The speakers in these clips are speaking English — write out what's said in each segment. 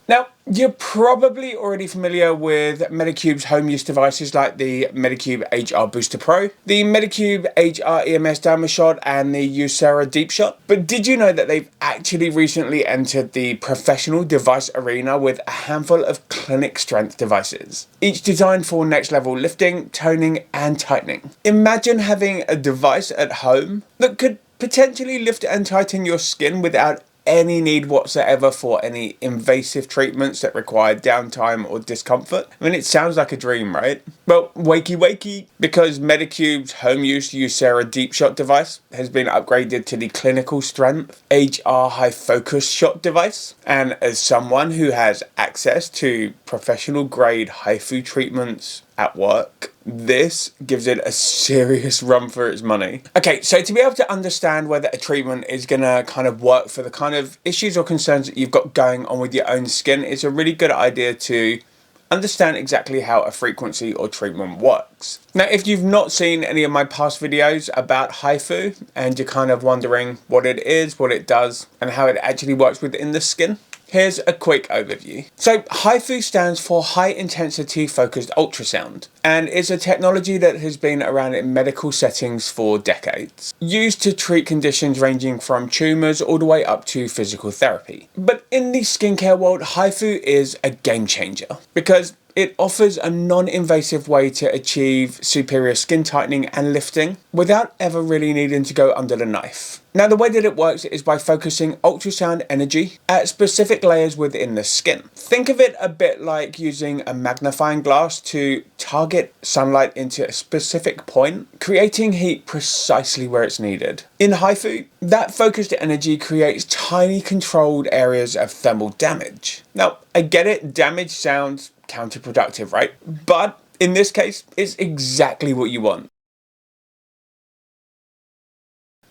Now, you're probably already familiar with Medicube's home use devices like the Medicube HR Booster Pro, the Medicube HR EMS Downward Shot, and the USERA Deep Shot. But did you know that they've actually recently entered the professional device arena with a handful of clinic strength devices, each designed for next level lifting, toning, and tightening? Imagine having a device at home that could potentially lift and tighten your skin without any need whatsoever for any invasive treatments that require downtime or discomfort. I mean, it sounds like a dream, right? Well, wakey wakey, because Medicube's home use USERA Deep Shot device has been upgraded to the clinical strength HR High Focused Shot device. And as someone who has access to professional grade HIFU treatments at work, this gives it a serious run for its money. Okay, so to be able to understand whether a treatment is gonna kind of work for the kind of issues or concerns that you've got going on with your own skin, it's a really good idea to understand exactly how a frequency or treatment works. Now, if you've not seen any of my past videos about HIFU and you're kind of wondering what it is, what it does, and how it actually works within the skin, here's a quick overview. So HIFU stands for High-Intensity Focused Ultrasound, and it's a technology that has been around in medical settings for decades, used to treat conditions ranging from tumours all the way up to physical therapy. But in the skincare world, HIFU is a game changer because it offers a non-invasive way to achieve superior skin tightening and lifting without ever really needing to go under the knife. Now, the way that it works is by focusing ultrasound energy at specific layers within the skin. Think of it a bit like using a magnifying glass to target sunlight into a specific point, creating heat precisely where it's needed. In HIFU, that focused energy creates tiny controlled areas of thermal damage. Now, I get it, damage sounds counterproductive, right? But in this case, it's exactly what you want.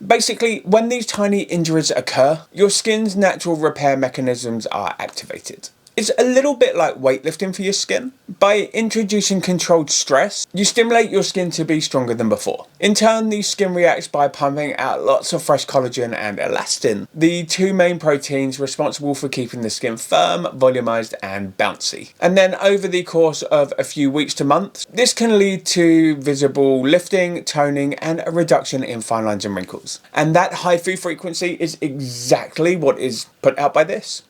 Basically, when these tiny injuries occur, your skin's natural repair mechanisms are activated. It's a little bit like weightlifting for your skin. By introducing controlled stress, you stimulate your skin to be stronger than before. In turn, the skin reacts by pumping out lots of fresh collagen and elastin, the two main proteins responsible for keeping the skin firm, volumized, and bouncy. And then over the course of a few weeks to months, this can lead to visible lifting, toning, and a reduction in fine lines and wrinkles. And that HIFU frequency is exactly what is put out by this.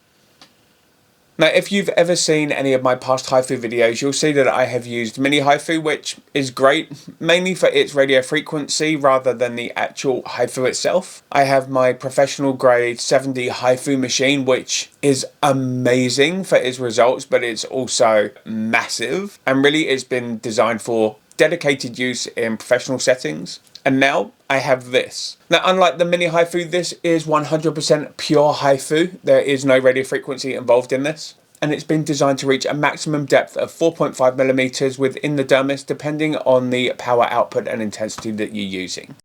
Now, if you've ever seen any of my past HIFU videos, you'll see that I have used mini HIFU, which is great, mainly for its radio frequency rather than the actual HIFU itself. I have my professional grade 7D HIFU machine, which is amazing for its results, but it's also massive. And really, it's been designed for dedicated use in professional settings. And now I have this. Now, unlike the mini HIFU, this is 100% pure HIFU. There is no radio frequency involved in this. And it's been designed to reach a maximum depth of 4.5 millimeters within the dermis, depending on the power output and intensity that you're using.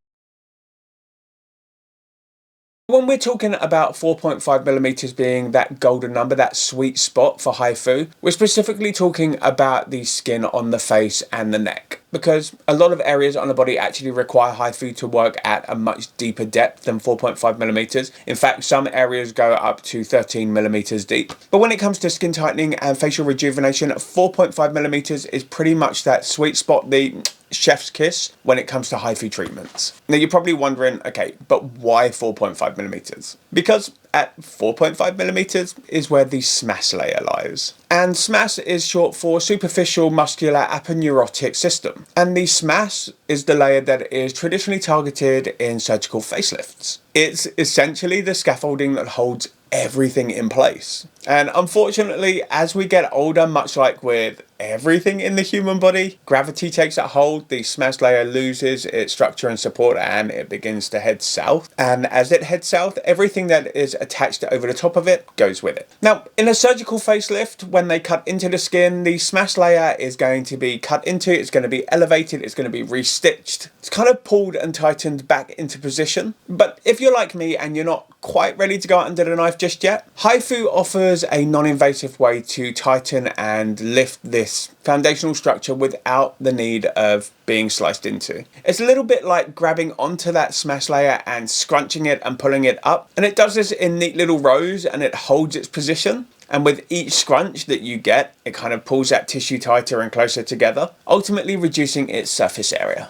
When we're talking about 4.5 millimeters being that golden number, that sweet spot for HIFU, we're specifically talking about the skin on the face and the neck, because a lot of areas on the body actually require HIFU to work at a much deeper depth than 4.5 millimeters. In fact, some areas go up to 13 millimeters deep. But when it comes to skin tightening and facial rejuvenation, 4.5 millimeters is pretty much that sweet spot, the chef's kiss when it comes to HIFU treatments. Now, you're probably wondering, okay, but why 4.5 millimeters? Because at 4.5 millimeters is where the SMAS layer lies. And SMAS is short for superficial muscular aponeurotic system. And the SMAS is the layer that is traditionally targeted in surgical facelifts. It's essentially the scaffolding that holds everything in place. And unfortunately, as we get older, much like with everything in the human body, gravity takes a hold, the SMAS layer loses its structure and support, and it begins to head south. And as it heads south, everything that is attached over the top of it goes with it. Now, in a surgical facelift, when they cut into the skin, the SMAS layer is going to be cut into, it's going to be elevated, it's going to be restitched. It's kind of pulled and tightened back into position. But if you're like me and you're not quite ready to go under the knife just yet, HIFU offers a non-invasive way to tighten and lift this foundational structure without the need of being sliced into. It's a little bit like grabbing onto that SMAS layer and scrunching it and pulling it up, and it does this in neat little rows and it holds its position. And with each scrunch that you get, it kind of pulls that tissue tighter and closer together, ultimately reducing its surface area.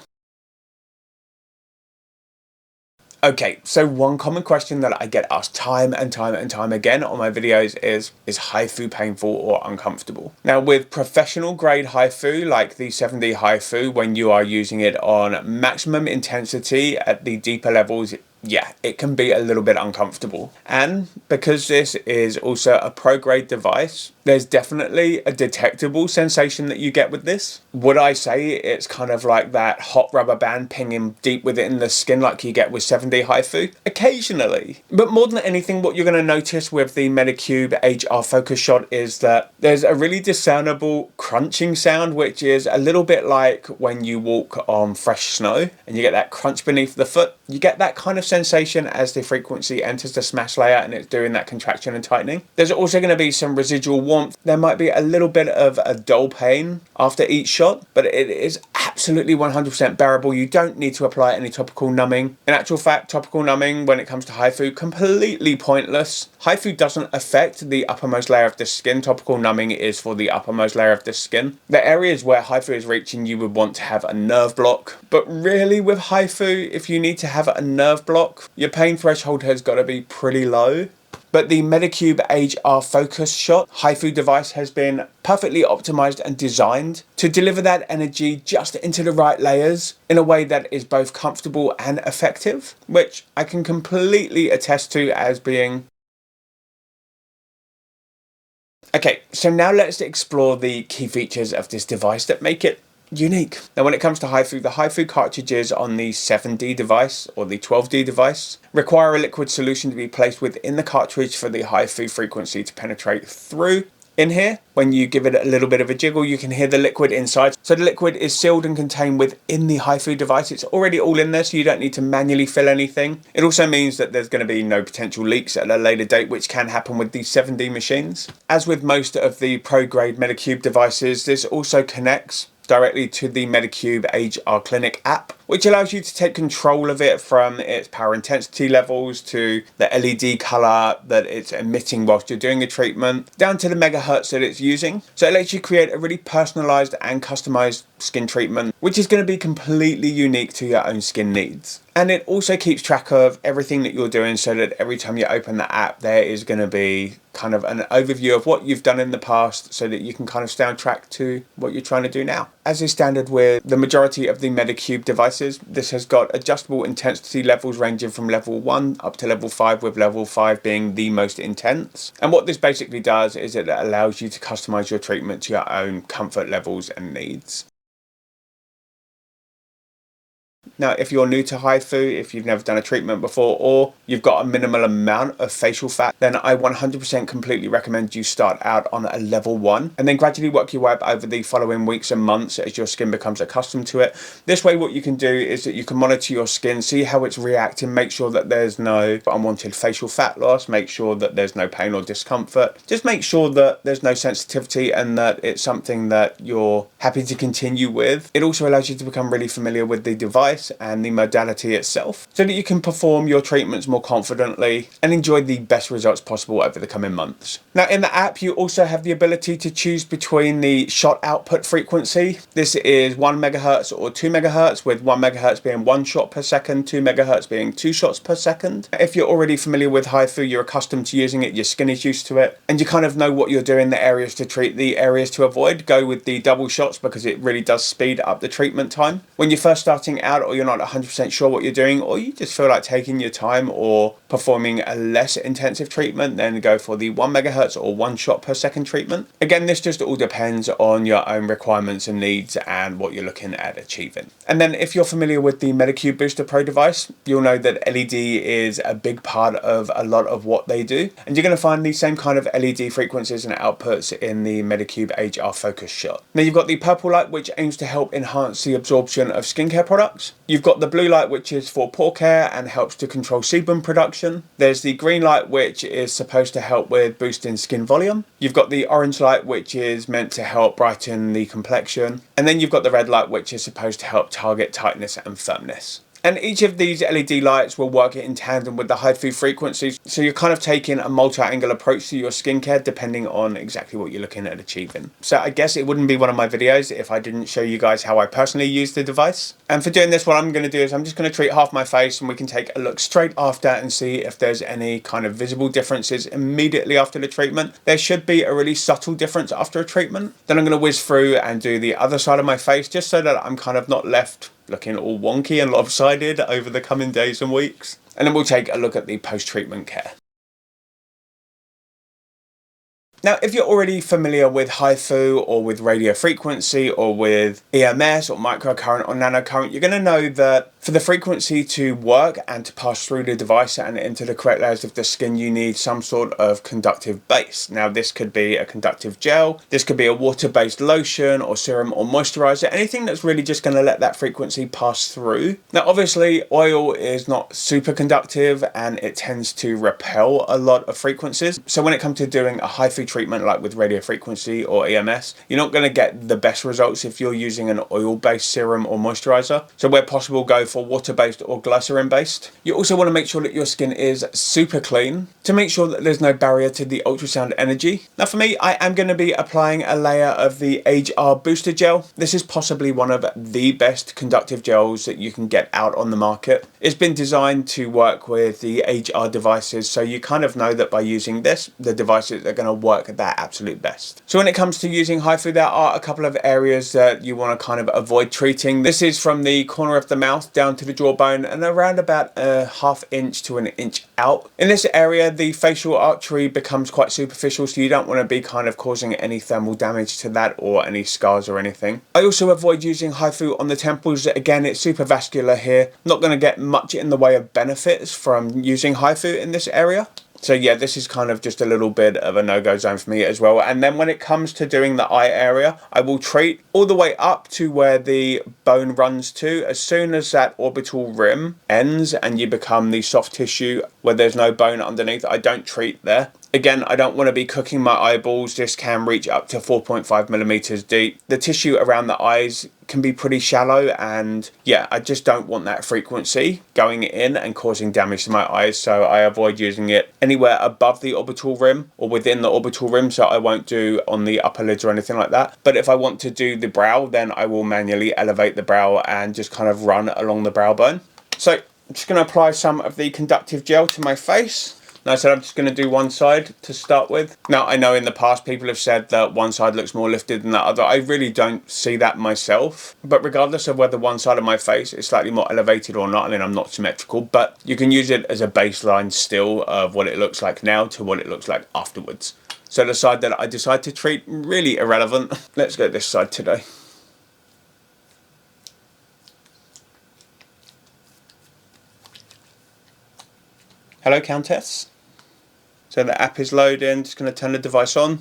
Okay, so one common question that I get asked time and time again on my videos is HIFU painful or uncomfortable? Now, with professional grade HIFU, like the 7D HIFU, when you are using it on maximum intensity at the deeper levels, yeah, it can be a little bit uncomfortable. And because this is also a pro grade device, there's definitely a detectable sensation that you get with this. Would I say it's kind of like that hot rubber band pinging deep within the skin like you get with 7D HIFU? Occasionally. But more than anything, what you're going to notice with the Medicube HR focus shot is that there's a really discernible crunching sound, which is a little bit like when you walk on fresh snow and you get that crunch beneath the foot. You get that kind of sensation as the frequency enters the smash layer and it's doing that contraction and tightening. There's also going to be some residual warmth. There might be a little bit of a dull pain after each shot, but it is absolutely 100% bearable. You don't need to apply any topical numbing. In actual fact, topical numbing when it comes to HIFU, completely pointless. HIFU doesn't affect the uppermost layer of the skin. Topical numbing is for the uppermost layer of the skin. The areas where HIFU is reaching, you would want to have a nerve block. But really with HIFU, if you need to have a nerve block, your pain threshold has got to be pretty low. But the Medicube HR focus shot HIFU device has been perfectly optimized and designed to deliver that energy just into the right layers in a way that is both comfortable and effective, which I can completely attest to as being. Okay, so now let's explore the key features of this device that make it unique. Now, when it comes to HIFU, the HIFU cartridges on the 7D device or the 12D device require a liquid solution to be placed within the cartridge for the HIFU frequency to penetrate through. In here, when you give it a little bit of a jiggle, you can hear the liquid inside. So the liquid is sealed and contained within the HIFU device. It's already all in there, so you don't need to manually fill anything. It also means that there's going to be no potential leaks at a later date, which can happen with these 7D machines. As with most of the pro-grade Medicube devices, this also connects directly to the Medicube HR Clinic app, which allows you to take control of it from its power intensity levels to the LED color that it's emitting whilst you're doing a treatment, down to the megahertz that it's using. So it lets you create a really personalized and customized skin treatment, which is going to be completely unique to your own skin needs. And it also keeps track of everything that you're doing so that every time you open the app, there is going to be kind of an overview of what you've done in the past so that you can kind of stay on track to what you're trying to do now. As is standard with the majority of the Medicube devices, this has got adjustable intensity levels ranging from level 1 up to level 5, with level 5 being the most intense. And what this basically does is it allows you to customize your treatment to your own comfort levels and needs. Now, if you're new to HIFU, if you've never done a treatment before, or you've got a minimal amount of facial fat, then I 100% completely recommend you start out on a level 1 and then gradually work your way up over the following weeks and months as your skin becomes accustomed to it. This way, what you can do is that you can monitor your skin, see how it's reacting, make sure that there's no unwanted facial fat loss, make sure that there's no pain or discomfort. Just make sure that there's no sensitivity and that it's something that you're happy to continue with. It also allows you to become really familiar with the device and the modality itself so that you can perform your treatments more confidently and enjoy the best results possible over the coming months. Now, in the app, you also have the ability to choose between the shot output frequency. This is 1 megahertz or 2 megahertz, with 1 megahertz being 1 shot per second, 2 megahertz being 2 shots per second. If you're already familiar with HIFU, you're accustomed to using it, your skin is used to it, and you kind of know what you're doing, the areas to treat, the areas to avoid. Go with the double shots because it really does speed up the treatment time. When you're first starting out, or you're not 100% sure what you're doing, or you just feel like taking your time or performing a less intensive treatment, then go for the 1 megahertz or 1 shot per second treatment. Again, this just all depends on your own requirements and needs and what you're looking at achieving. And then if you're familiar with the Medicube Booster Pro device, you'll know that LED is a big part of a lot of what they do, and you're going to find the same kind of LED frequencies and outputs in the Medicube HR focus shot. Now, you've got the purple light, which aims to help enhance the absorption of skincare products. You've got the blue light, which is for pore care and helps to control sebum production. There's the green light, which is supposed to help with boosting skin volume. You've got the orange light, which is meant to help brighten the complexion. And then you've got the red light, which is supposed to help target tightness and firmness. And each of these LED lights will work in tandem with the HIFU frequencies. So you're kind of taking a multi-angle approach to your skincare depending on exactly what you're looking at achieving. So I guess it wouldn't be one of my videos if I didn't show you guys how I personally use the device. And for doing this, what I'm going to do is I'm just going to treat half my face and we can take a look straight after and see if there's any kind of visible differences immediately after the treatment. There should be a really subtle difference after a treatment. Then I'm going to whiz through and do the other side of my face just so that I'm kind of not left looking all wonky and lopsided over the coming days and weeks. And then we'll take a look at the post-treatment care. Now, if you're already familiar with HIFU or with radio frequency or with EMS or microcurrent or nanocurrent, you're going to know that for the frequency to work and to pass through the device and into the correct layers of the skin, you need some sort of conductive base. Now, this could be a conductive gel, this could be a water-based lotion or serum or moisturizer, anything that's really just going to let that frequency pass through. Now, obviously, oil is not super conductive and it tends to repel a lot of frequencies. So when it comes to doing a HIFU treatment like with radio frequency or EMS, you're not going to get the best results if you're using an oil-based serum or moisturizer. So where possible, go for water-based or glycerin-based. You also want to make sure that your skin is super clean to make sure that there's no barrier to the ultrasound energy. Now for me, I am going to be applying a layer of the HR Booster Gel. This is possibly one of the best conductive gels that you can get out on the market. It's been designed to work with the HR devices, so you kind of know that by using this, the devices are going to work at their absolute best. So when it comes to using HIFU, there are a couple of areas that you want to kind of avoid treating. This is from the corner of the mouth down to the jawbone and around about a ½ inch to an inch out. In this area, the facial artery becomes quite superficial, so you don't want to be kind of causing any thermal damage to that or any scars or anything. I also avoid using HIFU on the temples. Again, it's super vascular here. Not going to get much in the way of benefits from using HIFU in this area. So yeah, this is kind of just a little bit of a no-go zone for me as well. And then when it comes to doing the eye area, I will treat all the way up to where the bone runs to. As soon as that orbital rim ends and you become the soft tissue where there's no bone underneath, I don't treat there. Again, I don't want to be cooking my eyeballs. This can reach up to 4.5 millimeters deep. The tissue around the eyes can be pretty shallow, and yeah, I just don't want that frequency going in and causing damage to my eyes, so I avoid using it anywhere above the orbital rim or within the orbital rim, so I won't do on the upper lids or anything like that. But if I want to do the brow, then I will manually elevate the brow and just kind of run along the brow bone. So I'm just going to apply some of the conductive gel to my face. Now, so I'm just going to do one side to start with. Now, I know in the past people have said that one side looks more lifted than the other. I really don't see that myself. But regardless of whether one side of my face is slightly more elevated or not, I mean, I'm not symmetrical, but you can use it as a baseline still of what it looks like now to what it looks like afterwards. So the side that I decide to treat, really irrelevant. Let's go this side today. Hello, Countess. So the app is loading, just going to turn the device on.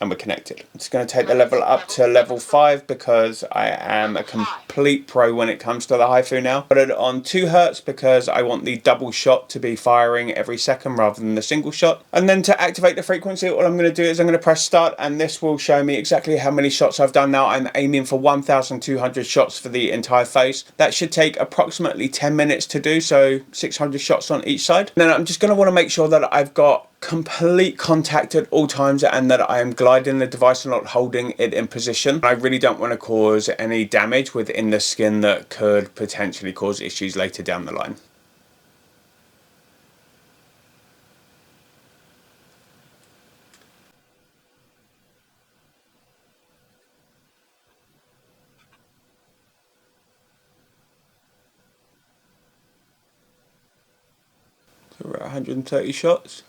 And we're connected. I'm just going to take the level up to level 5 because I am a complete pro when it comes to the HIFU now. Put it on 2 hertz because I want the double shot to be firing every second rather than the single shot. And then to activate the frequency, all I'm going to do is I'm going to press start, and this will show me exactly how many shots I've done now. I'm aiming for 1,200 shots for the entire face. That should take approximately 10 minutes to do, so 600 shots on each side. And then I'm just going to want to make sure that I've got complete contact at all times and that I am gliding the device and not holding it in position. I really don't want to cause any damage within the skin that could potentially cause issues later down the line. So we're at 130 shots.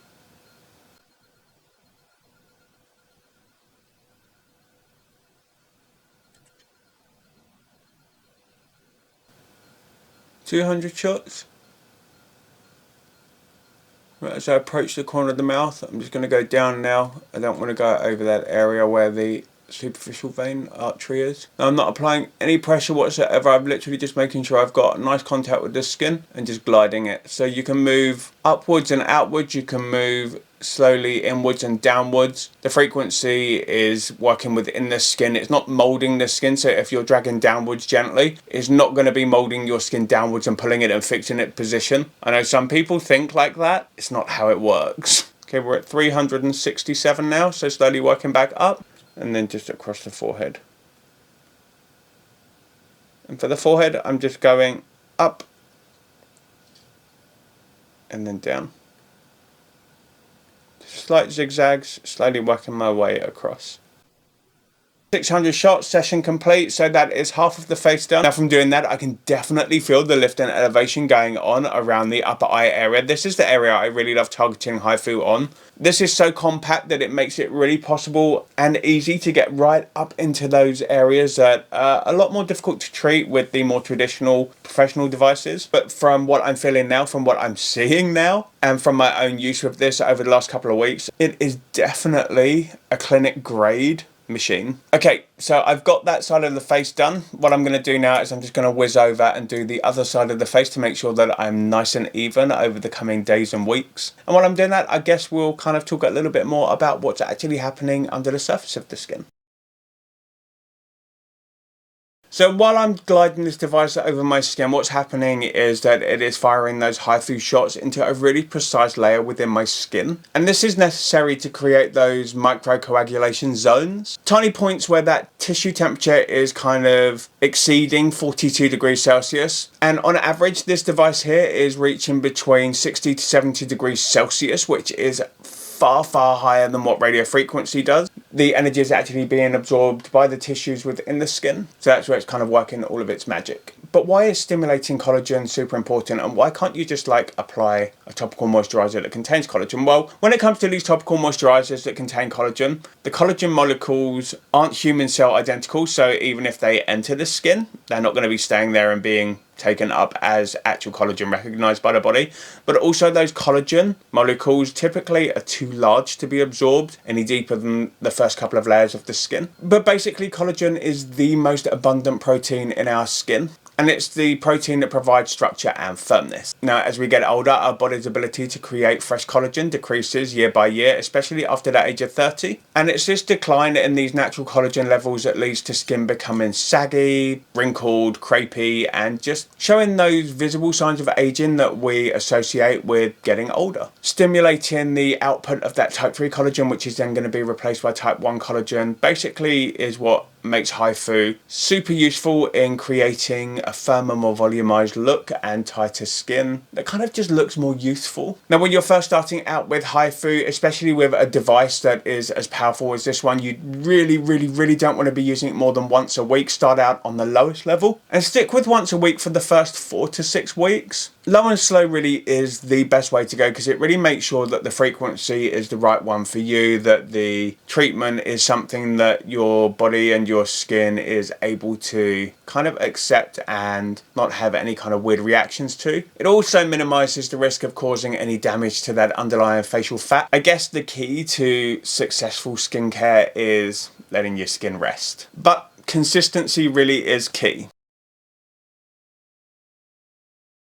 $200 shots. Right, as I approach the corner of the mouth, I'm just going to go down now. I don't want to go over that area where the superficial vein artery is. Now, I'm not applying any pressure whatsoever. I'm literally just making sure I've got nice contact with the skin and just gliding it. So you can move upwards and outwards. You can move slowly inwards and downwards. The frequency is working within the skin. It's not molding the skin. So if you're dragging downwards gently, it's not going to be molding your skin downwards and pulling it and fixing it position. I know some people think like that. It's not how it works. Okay, we're at 367 now. So slowly working back up and then just across the forehead. And for the forehead, I'm just going up and then down. Slight zigzags, slowly working my way across. 600 shots, session complete, so that is half of the face done. Now from doing that, I can definitely feel the lift and elevation going on around the upper eye area. This is the area I really love targeting HIFU on. This is so compact that it makes it really possible and easy to get right up into those areas that are a lot more difficult to treat with the more traditional professional devices. But from what I'm feeling now, from what I'm seeing now, and from my own use of this over the last couple of weeks, it is definitely a clinic grade machine. Okay, so I've got that side of the face done. What I'm going to do now is I'm just going to whiz over and do the other side of the face to make sure that I'm nice and even over the coming days and weeks. And while I'm doing that, I guess we'll kind of talk a little bit more about what's actually happening under the surface of the skin. So while I'm gliding this device over my skin, what's happening is that it is firing those HIFU shots into a really precise layer within my skin. And this is necessary to create those microcoagulation zones. Tiny points where that tissue temperature is kind of exceeding 42 degrees Celsius. And on average, this device here is reaching between 60 to 70 degrees Celsius, which is far higher than what radio frequency does. The energy is actually being absorbed by the tissues within the skin, so that's where it's kind of working all of its magic. But why is stimulating collagen super important, and why can't you just like apply a topical moisturizer that contains collagen? Well, when it comes to these topical moisturizers that contain collagen, the collagen molecules aren't human cell identical, so even if they enter the skin, they're not going to be staying there and being taken up as actual collagen recognized by the body. But also those collagen molecules typically are too large to be absorbed any deeper than the first couple of layers of the skin. But basically collagen is the most abundant protein in our skin, and it's the protein that provides structure and firmness. Now, as we get older, our body's ability to create fresh collagen decreases year by year, especially after the age of 30. And it's this decline in these natural collagen levels that leads to skin becoming saggy, wrinkled, crepey, and just showing those visible signs of aging that we associate with getting older. Stimulating the output of that type 3 collagen, which is then going to be replaced by type 1 collagen, basically is what makes HIFU super useful in creating a firmer, more volumized look and tighter skin that kind of just looks more youthful. Now, when you're first starting out with HIFU, especially with a device that is as powerful as this one, you really don't want to be using it more than once a week. Start out on the lowest level and stick with once a week for the first 4 to 6 weeks. Low and slow really is the best way to go, because it really makes sure that the frequency is the right one for you, that the treatment is something that your body and your skin is able to kind of accept and not have any kind of weird reactions to. It also minimizes the risk of causing any damage to that underlying facial fat. I guess the key to successful skincare is letting your skin rest, but consistency really is key.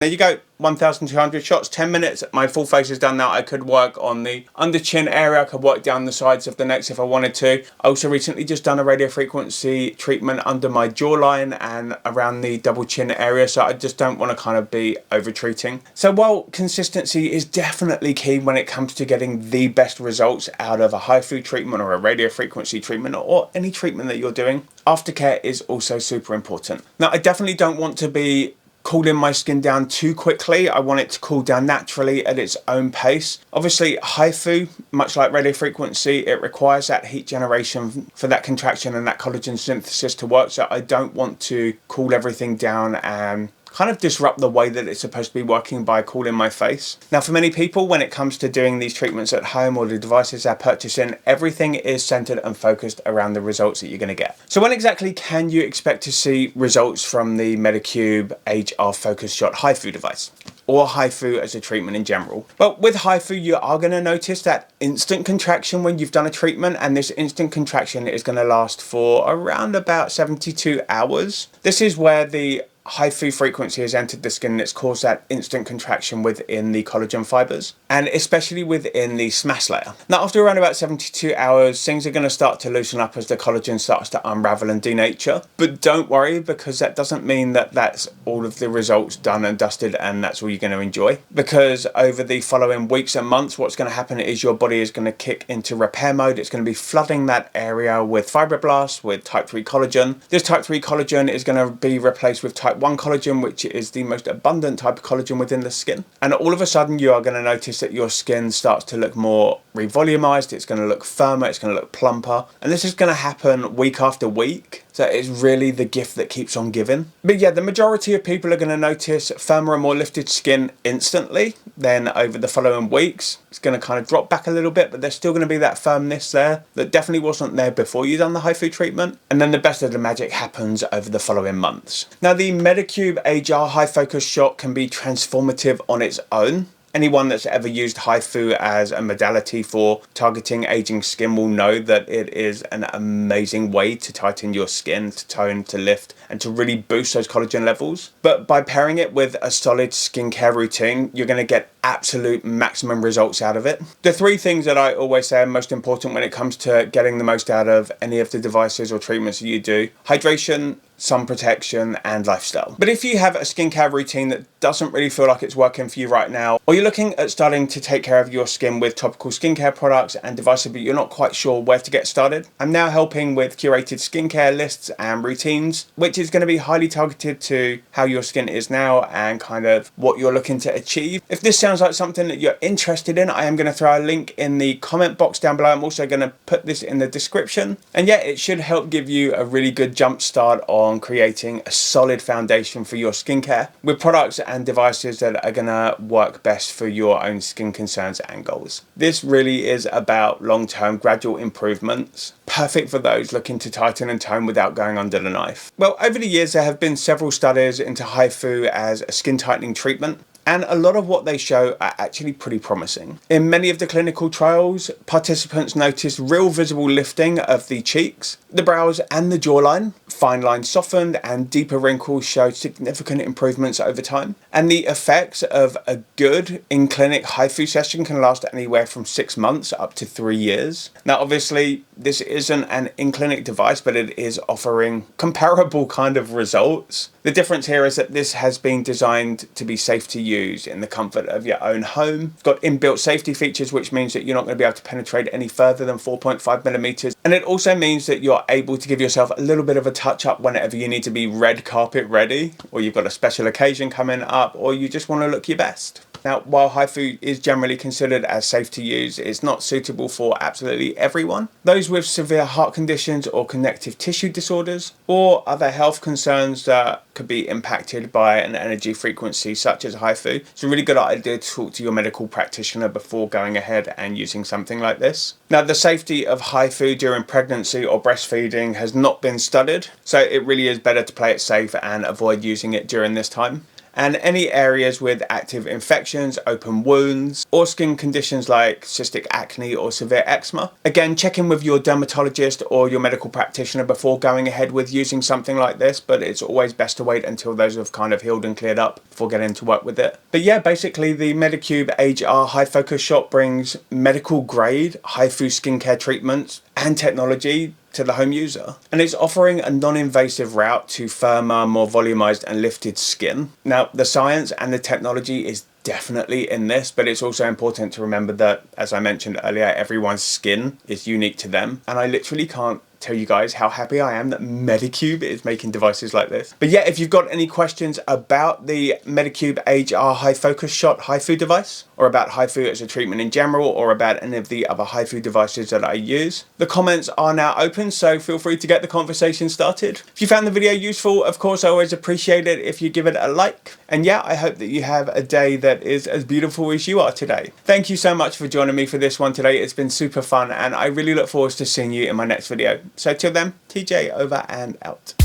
There you go, 1,200 shots, 10 minutes. My full face is done now. I could work on the under chin area. I could work down the sides of the neck if I wanted to. I also recently just done a radio frequency treatment under my jawline and around the double chin area, so I just don't want to kind of be over treating. So while consistency is definitely key when it comes to getting the best results out of a HIFU treatment or a radio frequency treatment or any treatment that you're doing, aftercare is also super important. Now, I definitely don't want to be cooling my skin down too quickly. I want it to cool down naturally at its own pace. Obviously, HIFU, much like radio frequency, it requires that heat generation for that contraction and that collagen synthesis to work. So I don't want to cool everything down and kind of disrupt the way that it's supposed to be working by cooling my face. Now, for many people, when it comes to doing these treatments at home or the devices they're purchasing, everything is centered and focused around the results that you're going to get. So when exactly can you expect to see results from the Medicube HR Focused Shot HIFU device, or HIFU as a treatment in general? Well, with HIFU, you are going to notice that instant contraction when you've done a treatment, and this instant contraction is going to last for around about 72 hours. This is where the HIFU frequency has entered the skin and it's caused that instant contraction within the collagen fibers, and especially within the SMAS layer. Now, after around about 72 hours, things are going to start to loosen up as the collagen starts to unravel and denature. But don't worry, because that doesn't mean that that's all of the results done and dusted and that's all you're going to enjoy. Because over the following weeks and months, what's going to happen is your body is going to kick into repair mode. It's going to be flooding that area with fibroblasts, with type 3 collagen. This type 3 collagen is going to be replaced with type 1 collagen, which is the most abundant type of collagen within the skin. And all of a sudden, you are going to notice that your skin starts to look more revolumized. It's going to look firmer. It's going to look plumper. And this is going to happen week after week. So it's really the gift that keeps on giving. But yeah, the majority of people are going to notice firmer and more lifted skin instantly. Then over the following weeks, it's going to kind of drop back a little bit, but there's still going to be that firmness there that definitely wasn't there before you done the HIFU treatment. And then the best of the magic happens over the following months. Now, the Medicube HR high focus shot can be transformative on its own. Anyone that's ever used HIFU as a modality for targeting aging skin will know that it is an amazing way to tighten your skin, to tone, to lift, and to really boost those collagen levels. But by pairing it with a solid skincare routine, you're going to get absolute maximum results out of it. The three things that I always say are most important when it comes to getting the most out of any of the devices or treatments that you do: hydration, sun protection, and lifestyle. But if you have a skincare routine that doesn't really feel like it's working for you right now, or you're looking at starting to take care of your skin with topical skincare products and devices, but you're not quite sure where to get started, I'm now helping with curated skincare lists and routines, which is going to be highly targeted to how your skin is now and kind of what you're looking to achieve. If this sounds like something that you're interested in, I am going to throw a link in the comment box down below. I'm also going to put this in the description. And yeah, it should help give you a really good jump start on creating a solid foundation for your skincare with products and devices that are going to work best for your own skin concerns and goals. This really is about long-term gradual improvements, perfect for those looking to tighten and tone without going under the knife. Well, over the years, there have been several studies into HIFU as a skin tightening treatment, and a lot of what they show are actually pretty promising. In many of the clinical trials, participants noticed real visible lifting of the cheeks, the brows, and the jawline. Fine lines softened and deeper wrinkles showed significant improvements over time. And the effects of a good in-clinic HIFU session can last anywhere from 6 months up to 3 years. Now, obviously, this isn't an in-clinic device, but it is offering comparable kind of results. The difference here is that this has been designed to be safe to use in the comfort of your own home. It's got inbuilt safety features, which means that you're not going to be able to penetrate any further than 4.5 millimeters. And it also means that you're able to give yourself a little bit of a touch up whenever you need to be red carpet ready, or you've got a special occasion coming up, or you just want to look your best. Now, while HIFU is generally considered as safe to use, it's not suitable for absolutely everyone. Those with severe heart conditions or connective tissue disorders, or other health concerns that could be impacted by an energy frequency such as HIFU. It's a really good idea to talk to your medical practitioner before going ahead and using something like this. Now, the safety of HIFU during pregnancy or breastfeeding has not been studied, so it really is better to play it safe and avoid using it during this time. And any areas with active infections, open wounds, or skin conditions like cystic acne or severe eczema. Again, check in with your dermatologist or your medical practitioner before going ahead with using something like this, but it's always best to wait until those have kind of healed and cleared up before getting to work with it. But yeah, basically the Medicube HR High Focus Shot brings medical grade HIFU skincare treatments and technology to the home user, and it's offering a non-invasive route to firmer, more volumized and lifted skin. Now, the science and the technology is definitely in this, but it's also important to remember that, as I mentioned earlier, everyone's skin is unique to them, and I literally can't tell you guys how happy I am that Medicube is making devices like this. But yeah, if you've got any questions about the Medicube HR High Focus Shot HIFU device, or about HIFU as a treatment in general, or about any of the other HIFU devices that I use, the comments are now open, so feel free to get the conversation started. If you found the video useful, of course, I always appreciate it if you give it a like. And yeah, I hope that you have a day that is as beautiful as you are today. Thank you so much for joining me for this one today. It's been super fun, and I really look forward to seeing you in my next video. So till then, TJ over and out.